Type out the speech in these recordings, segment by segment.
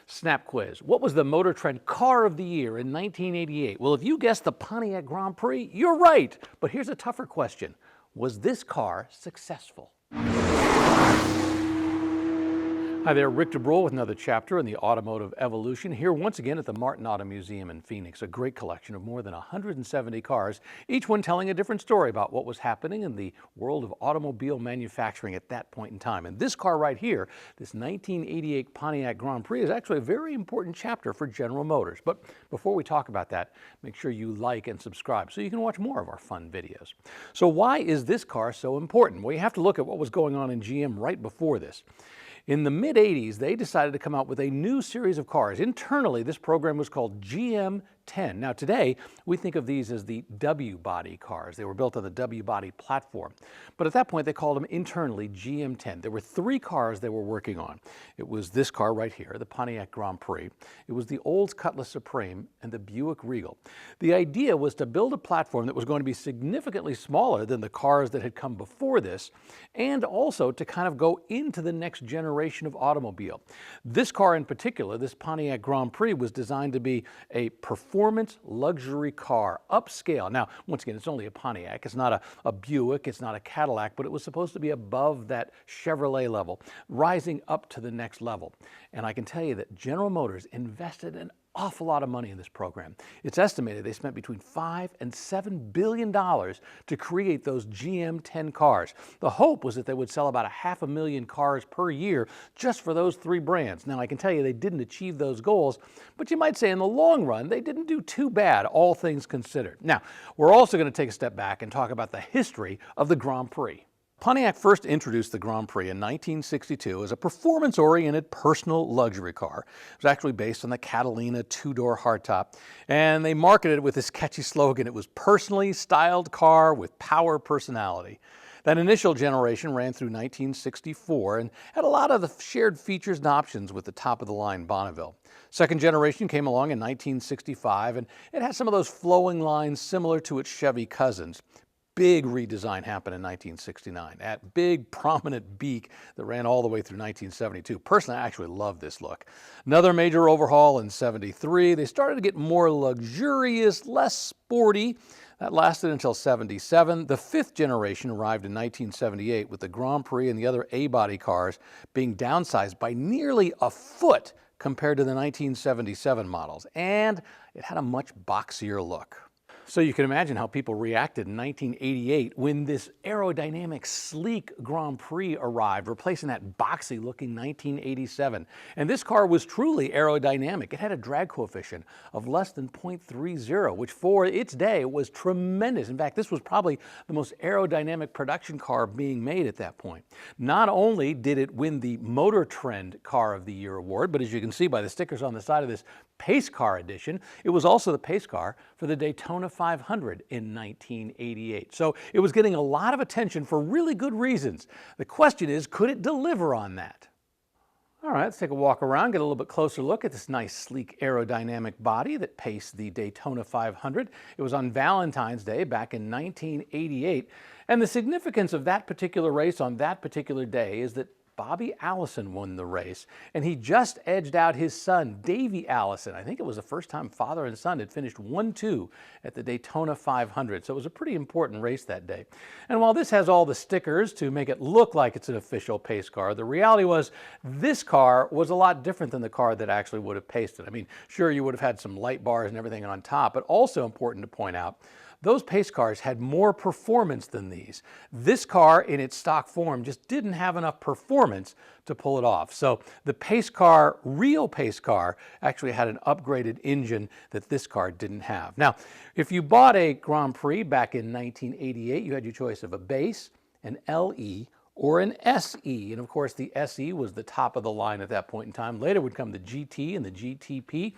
Snap quiz. What was the Motor Trend Car of the Year in 1988? Well, if you guessed the Pontiac Grand Prix, you're right. But here's a tougher question. Was this car successful? Hi there, Rick DeBrule with another chapter in the Automotive Evolution, here once again at the Martin Auto Museum in Phoenix. A great collection of more than 170 cars, each one telling a different story about what was happening in the world of automobile manufacturing at that point in time. And this car right here, this 1988 Pontiac Grand Prix, is actually a very important chapter for General Motors. But before we talk about that, make sure you like and subscribe so you can watch more of our fun videos. So why is this car so important? Well, you have to look at what was going on in GM right before this. In the mid-80s, they decided to come out with a new series of cars. Internally, this program was called GM10. Now today, we think of these as the W-body cars. They were built on the W-body platform. But at that point, they called them internally GM10. There were three cars they were working on. It was this car right here, the Pontiac Grand Prix. It was the Olds Cutlass Supreme and the Buick Regal. The idea was to build a platform that was going to be significantly smaller than the cars that had come before this, and also to kind of go into the next generation of automobile. This car in particular, this Pontiac Grand Prix, was designed to be a performance luxury car, upscale. Now, once again, it's only a Pontiac. It's not a Buick, it's not a Cadillac, but it was supposed to be above that Chevrolet level, rising up to the next level. And I can tell you that General Motors invested an awful lot of money in this program. It's estimated they spent between $5 and $7 billion to create those GM10 cars. The hope was that they would sell about 500,000 cars per year just for those three brands. Now, I can tell you they didn't achieve those goals, but you might say in the long run, they didn't do too bad, all things considered. Now, we're also going to take a step back and talk about the history of the Grand Prix. Pontiac first introduced the Grand Prix in 1962 as a performance-oriented personal luxury car. It was actually based on the Catalina two-door hardtop, and they marketed it with this catchy slogan, it was personally styled car with power personality. That initial generation ran through 1964 and had a lot of the shared features and options with the top-of-the-line Bonneville. Second generation came along in 1965, and it had some of those flowing lines similar to its Chevy cousins. Big redesign happened in 1969. That big prominent beak that ran all the way through 1972. Personally, I actually love this look. Another major overhaul in 73. They started to get more luxurious, less sporty. That lasted until 77. The fifth generation arrived in 1978 with the Grand Prix and the other A-body cars being downsized by nearly a foot compared to the 1977 models. And it had a much boxier look. So you can imagine how people reacted in 1988 when this aerodynamic, sleek Grand Prix arrived, replacing that boxy-looking 1987. And this car was truly aerodynamic. It had a drag coefficient of less than 0.30, which for its day was tremendous. In fact, this was probably the most aerodynamic production car being made at that point. Not only did it win the Motor Trend Car of the Year award, but as you can see by the stickers on the side of this Pace Car edition, it was also the pace car for the Daytona 500 in 1988. So it was getting a lot of attention for really good reasons. The question is, could it deliver on that? All right, let's take a walk around, get a little bit closer look at this nice, sleek, aerodynamic body that paced the Daytona 500. It was on Valentine's Day back in 1988. And the significance of that particular race on that particular day is that Bobby Allison won the race, and he just edged out his son, Davey Allison. I think it was the first time father and son had finished 1-2 at the Daytona 500, so it was a pretty important race that day. And while this has all the stickers to make it look like it's an official pace car, the reality was this car was a lot different than the car that actually would have paced it. I mean, sure, you would have had some light bars and everything on top, but also important to point out, those pace cars had more performance than these. This car in its stock form just didn't have enough performance to pull it off. So the pace car, real pace car, actually had an upgraded engine that this car didn't have. Now, if you bought a Grand Prix back in 1988, you had your choice of a base, an LE, or an SE. And of course, the SE was the top of the line at that point in time. Later would come the GT and the GTP.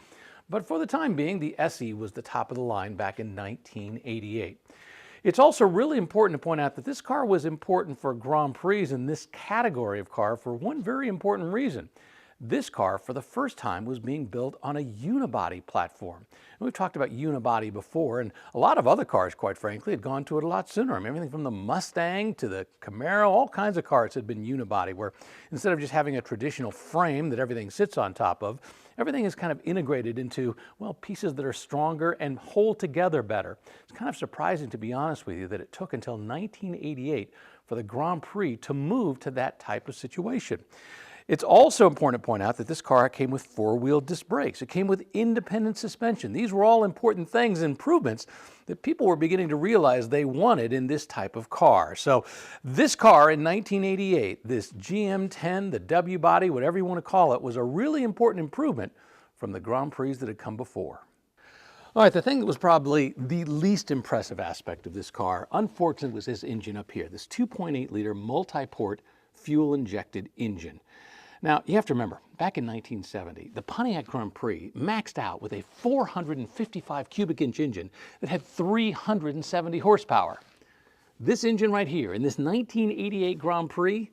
But for the time being, the SE was the top of the line back in 1988. It's also really important to point out that this car was important for Grand Prix in this category of car for one very important reason. This car, for the first time, was being built on a unibody platform. And we've talked about unibody before, and a lot of other cars, quite frankly, had gone to it a lot sooner. I mean, everything from the Mustang to the Camaro, all kinds of cars had been unibody, where instead of just having a traditional frame that everything sits on top of, everything is kind of integrated into, well, pieces that are stronger and hold together better. It's kind of surprising, to be honest with you, that it took until 1988 for the Grand Prix to move to that type of situation. It's also important to point out that this car came with four-wheel disc brakes. It came with independent suspension. These were all important things, improvements that people were beginning to realize they wanted in this type of car. So this car in 1988, this GM10, the W body, whatever you want to call it, was a really important improvement from the Grand Prix that had come before. All right, the thing that was probably the least impressive aspect of this car, unfortunately, was this engine up here, this 2.8-liter multi-port fuel-injected engine. Now, you have to remember, back in 1970, the Pontiac Grand Prix maxed out with a 455 cubic inch engine that had 370 horsepower. This engine right here, in this 1988 Grand Prix,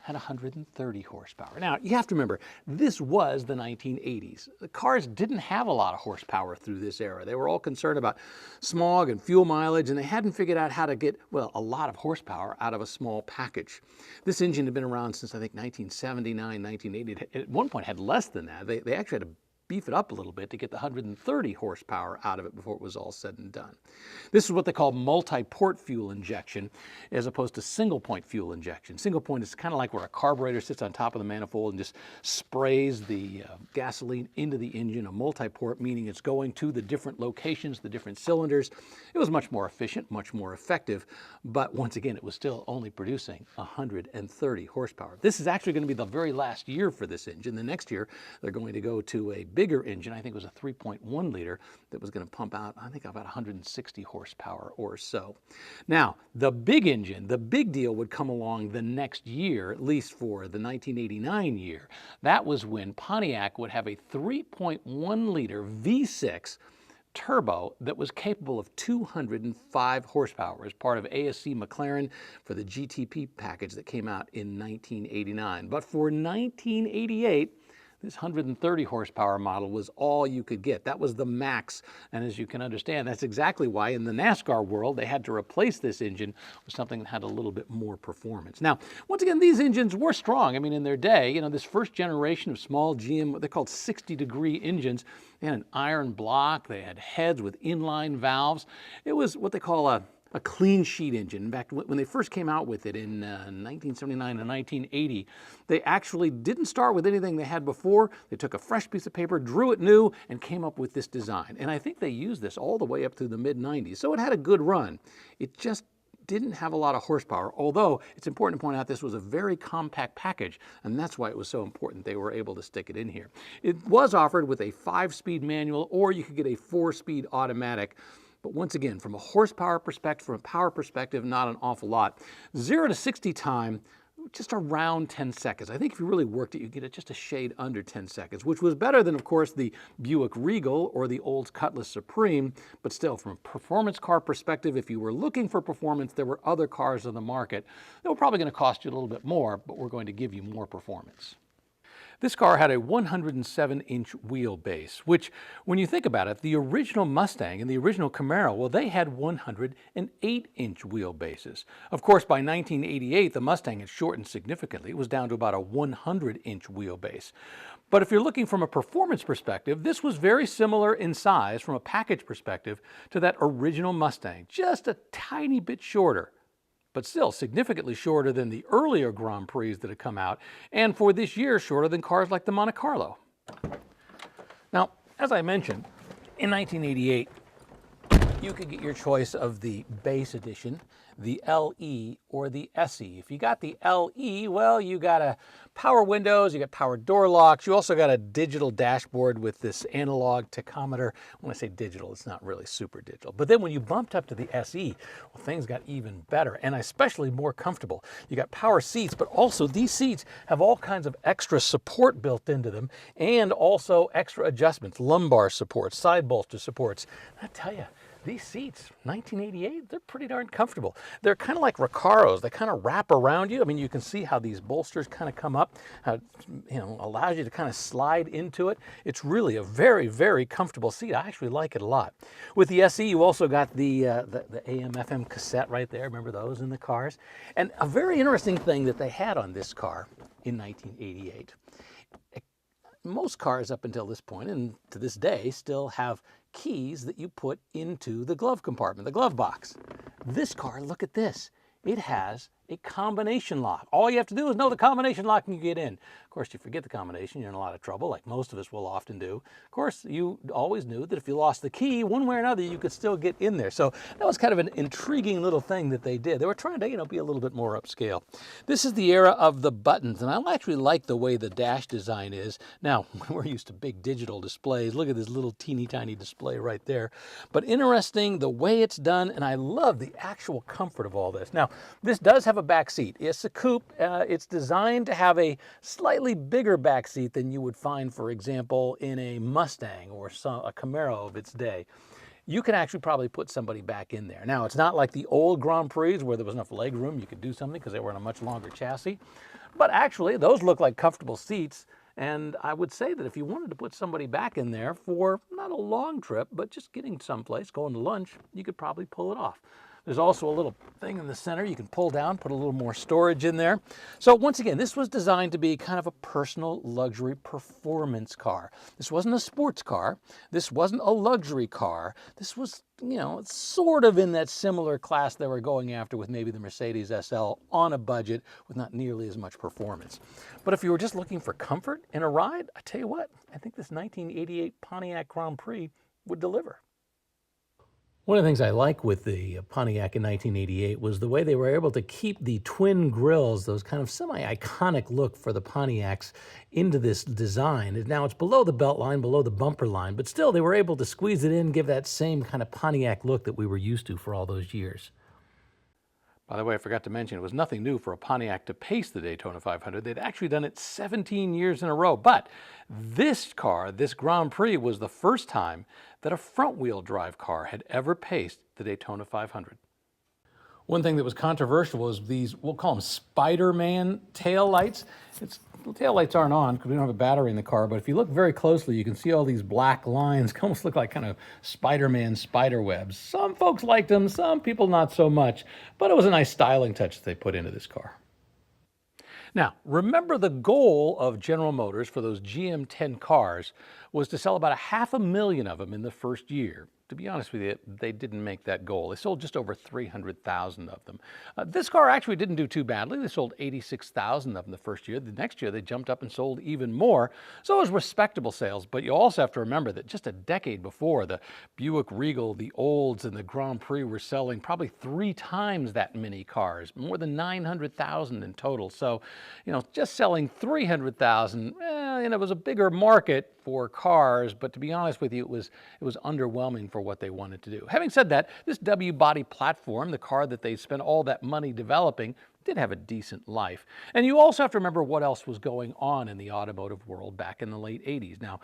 had 130 horsepower. Now, you have to remember, this was the 1980s. The cars didn't have a lot of horsepower through this era. They were all concerned about smog and fuel mileage, and they hadn't figured out how to get, well, a lot of horsepower out of a small package. This engine had been around since, I think, 1979, 1980. It at one point had less than that. They actually had to beef it up a little bit to get the 130 horsepower out of it before it was all said and done. This is what they call multi-port fuel injection as opposed to single-point fuel injection. Single-point is kind of like where a carburetor sits on top of the manifold and just sprays the gasoline into the engine. A multi-port meaning it's going to the different locations, the different cylinders. It was much more efficient, much more effective, but once again, it was still only producing 130 horsepower. This is actually going to be the very last year for this engine. The next year, they're going to go to a bigger engine. I think it was a 3.1 liter that was going to pump out, I think, about 160 horsepower or so. Now, the big engine, the big deal would come along the next year, at least for the 1989 year. That was when Pontiac would have a 3.1 liter V6 turbo that was capable of 205 horsepower as part of ASC McLaren for the GTP package that came out in 1989. But for 1988, this 130 horsepower model was all you could get. That was the max. And as you can understand, that's exactly why in the NASCAR world, they had to replace this engine with something that had a little bit more performance. Now, once again, these engines were strong. I mean, in their day, you know, this first generation of small GM, what they called 60-degree engines, they had an iron block. They had heads with inline valves. It was what they call a clean sheet engine. In fact, when they first came out with it in 1979 and 1980, they actually didn't start with anything they had before. They took a fresh piece of paper, drew it new, and came up with this design. And I think they used this all the way up through the mid-90s. So it had a good run. It just didn't have a lot of horsepower, although it's important to point out this was a very compact package, and that's why it was so important they were able to stick it in here. It was offered with a 5-speed manual, or you could get a 4-speed automatic. But once again, from a horsepower perspective, from a power perspective, not an awful lot. 0 to 60 time, just around 10 seconds. I think if you really worked it, you'd get it just a shade under 10 seconds, which was better than, of course, the Buick Regal or the old Cutlass Supreme. But still, from a performance car perspective, if you were looking for performance, there were other cars on the market that were probably going to cost you a little bit more, but were going to give you more performance. This car had a 107-inch wheelbase, which, when you think about it, the original Mustang and the original Camaro, well, they had 108-inch wheelbases. Of course, by 1988, the Mustang had shortened significantly. It was down to about a 100-inch wheelbase. But if you're looking from a performance perspective, this was very similar in size from a package perspective to that original Mustang, just a tiny bit shorter, but still significantly shorter than the earlier Grand Prix that had come out, and for this year, shorter than cars like the Monte Carlo. Now, as I mentioned, in 1988, you could get your choice of the base edition, the LE, or the SE. If you got the LE, well, you got a power windows, you got power door locks, you also got a digital dashboard with this analog tachometer. When I say digital, it's not really super digital. But then when you bumped up to the SE, well, things got even better and especially more comfortable. You got power seats, but also these seats have all kinds of extra support built into them and also extra adjustments, lumbar supports, side bolster supports. I tell you, These seats, 1988, they're pretty darn comfortable. They're kind of like Recaros. They kind of wrap around you. I mean, you can see how these bolsters kind of come up, how it, allows you to kind of slide into it. It's really a very, very comfortable seat. I actually like it a lot. With the SE, you also got the AM/FM cassette right there. Remember those in the cars? And a very interesting thing that they had on this car in 1988. Most cars up until this point, and to this day, still have keys that you put into the glove compartment, the glove box. This car, look at this. It has a combination lock. All you have to do is know the combination lock and you get in. Of course, you forget the combination, you're in a lot of trouble, like most of us will often do. Of course, you always knew that if you lost the key, one way or another, you could still get in there. So that was kind of an intriguing little thing that they did. They were trying to, be a little bit more upscale. This is the era of the buttons, and I actually like the way the dash design is. Now, we're used to big digital displays. Look at this little teeny tiny display right there. But interesting the way it's done, and I love the actual comfort of all this. Now, this does have a back seat. It's a coupe. It's designed to have a slightly bigger back seat than you would find, for example, in a Mustang or a Camaro of its day. You can actually probably put somebody back in there. Now, it's not like the old Grand Prix where there was enough leg room you could do something because they were on a much longer chassis. But actually, those look like comfortable seats. And I would say that if you wanted to put somebody back in there for not a long trip, but just getting someplace, going to lunch, you could probably pull it off. There's also a little thing in the center you can pull down, put a little more storage in there. So once again, this was designed to be kind of a personal luxury performance car. This wasn't a sports car. This wasn't a luxury car. This was, sort of in that similar class they were going after with maybe the Mercedes SL on a budget with not nearly as much performance. But if you were just looking for comfort in a ride, I tell you what, I think this 1988 Pontiac Grand Prix would deliver. One of the things I like with the Pontiac in 1988 was the way they were able to keep the twin grills, those kind of semi-iconic look for the Pontiacs, into this design. Now it's below the belt line, below the bumper line, but still they were able to squeeze it in, give that same kind of Pontiac look that we were used to for all those years. By the way, I forgot to mention, it was nothing new for a Pontiac to pace the Daytona 500. They'd actually done it 17 years in a row. But this car, this Grand Prix, was the first time that a front-wheel drive car had ever paced the Daytona 500. One thing that was controversial was these, we'll call them Spider-Man tail lights. The tail lights aren't on because we don't have a battery in the car, but if you look very closely, you can see all these black lines, almost look like kind of Spider-Man spider webs. Some folks liked them, some people not so much, but it was a nice styling touch that they put into this car. Now, remember the goal of General Motors for those GM10 cars was to sell about 500,000 of them in the first year. To be honest with you, they didn't make that goal. They sold just over 300,000 of them. This car actually didn't do too badly. They sold 86,000 of them the first year. The next year, they jumped up and sold even more. So it was respectable sales. But you also have to remember that just a decade before, the Buick Regal, the Olds, and the Grand Prix were selling probably 3 times that many cars, more than 900,000 in total. So, just selling 300,000, it was a bigger market for cars, but to be honest with you, it was underwhelming for what they wanted to do. Having said that, this W-body platform, the car that they spent all that money developing, did have a decent life. And you also have to remember what else was going on in the automotive world back in the late 80s. Now,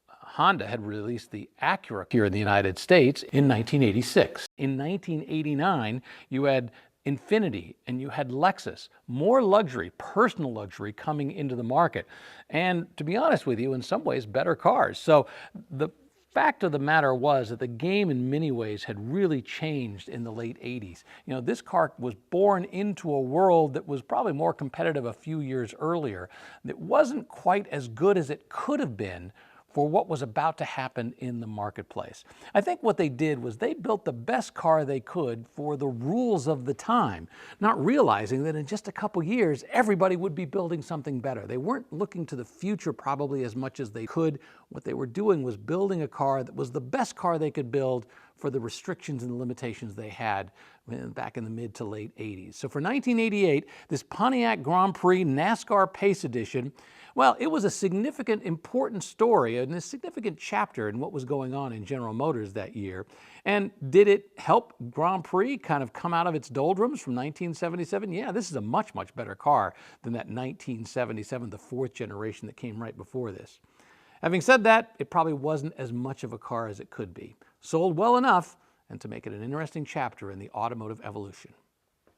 Honda had released the Acura here in the United States in 1986. In 1989, you had Infiniti and you had Lexus, more luxury, personal luxury coming into the market. And to be honest with you, in some ways, better cars. So the fact of the matter was that the game in many ways had really changed in the late 80s. This car was born into a world that was probably more competitive a few years earlier. It wasn't quite as good as it could have been for what was about to happen in the marketplace. I think what they did was they built the best car they could for the rules of the time, not realizing that in just a couple years, everybody would be building something better. They weren't looking to the future probably as much as they could. What they were doing was building a car that was the best car they could build for the restrictions and limitations they had back in the mid to late 80s. So for 1988, this Pontiac Grand Prix NASCAR Pace Edition, well, it was a significant, important story and a significant chapter in what was going on in General Motors that year. And did it help Grand Prix kind of come out of its doldrums from 1977? Yeah, this is a much, much better car than that 1977, the 4th generation that came right before this. Having said that, it probably wasn't as much of a car as it could be. Sold well enough, and to make it an interesting chapter in the automotive evolution.